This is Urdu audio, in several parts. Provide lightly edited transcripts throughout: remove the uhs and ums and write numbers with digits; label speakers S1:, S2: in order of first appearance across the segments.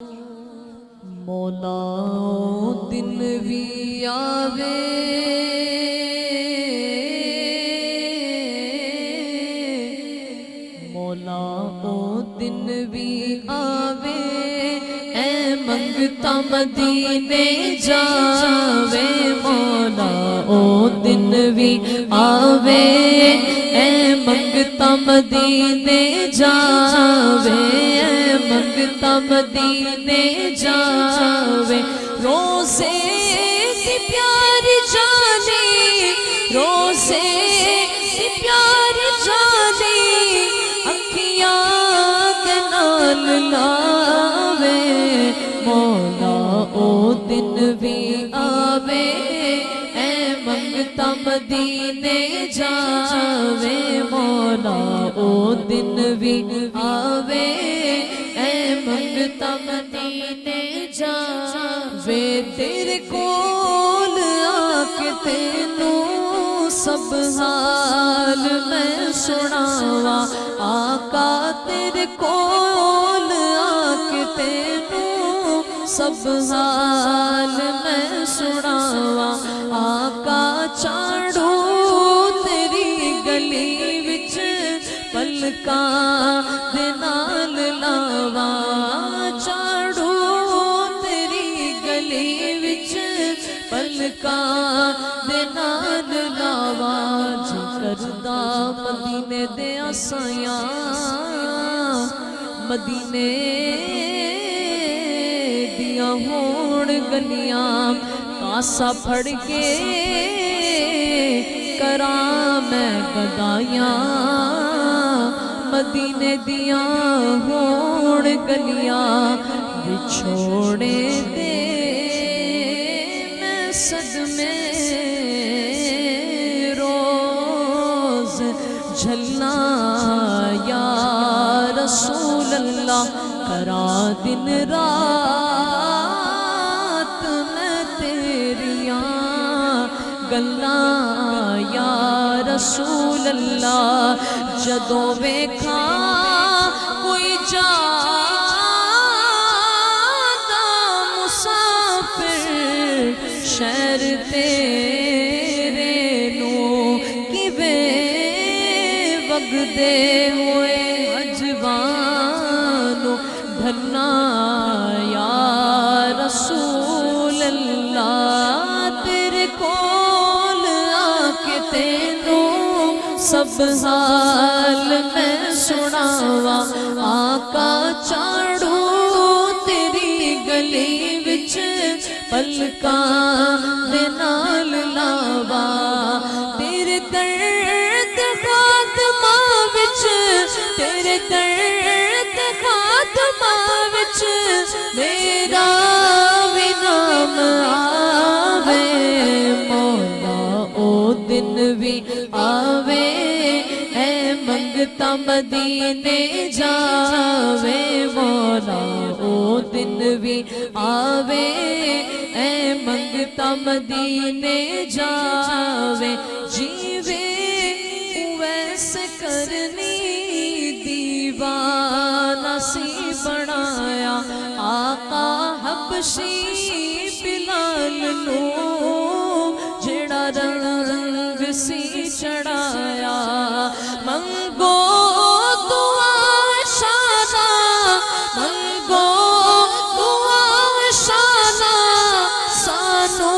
S1: مولا دن بھی آوے مولا او دن بھی آوے اے منگتا مدینے جاوے مولا او دن بھی آوے اے منگتا مدینے جاوے اے منگتا مدینے جاوے روزے دی پیاری جانی روزے دی پیاری جانی اکھیاں دے نال لاوے مولا او دن بھی آوے اے منگتا مدینے جاوے مولا او دن بھی آوے اے منگتا مدینے جاوے تیرے کول آکے تینوں سب حال میں سناوا آقا تیرے کول آکے تینوں سب حال میں سناوا آقا چاڑو تیری گلی وچ پلکاں دے نال لاوا چاڑو تیری گلی وچ پلکاں دے نال لاوا جی کردا مدینے دے آسایاں مدینے دیاں ہون گلیاں کاسا پھڑ کے کراں میں گدائیاں مدینے دیاں ہون گلیاں بچھوڑے دے میں صدمے روز جھلنا یا رسول اللہ کرا دن رات میں تیریاں گلاں یا رسول اللہ جدوں ویکھا کوئی جادا مسافر شہر تیرے نو کیویں وگدے ہوئے اجوانو ڈھلنا یا رسول اللہ تیرے کول آکے تینوں سب حال میں سناوا آقا چاڑو تیری گلی وچ پلکاں دے نال لاوا تیرے درد خاتمہ وچ تیرے درد خاتمہ وچ میرا بھی نام آوے مولا او دن بھی آوے اے منگتا مدینے جاوے مولا او دن بھی آوے اے منگتا مدینے جاوے جیوے ویسے کرنی دیوانہ سی بنایا آقا حبشی بلال نو جڑا رنگ سی چڑھایا منگو دعا شانا منگو دعا شانا سانو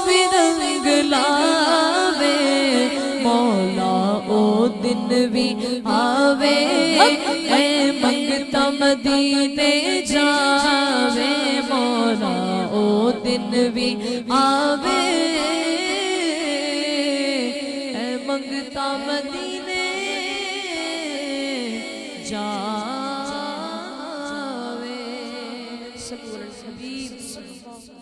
S1: بھی رنگ لاوے مولا او دن بھی آوے اے منگتا مدینے جاوے مولا او دن بھی آوے اے منگتا مدینے جاوے صلی اللہ علیہ وسلم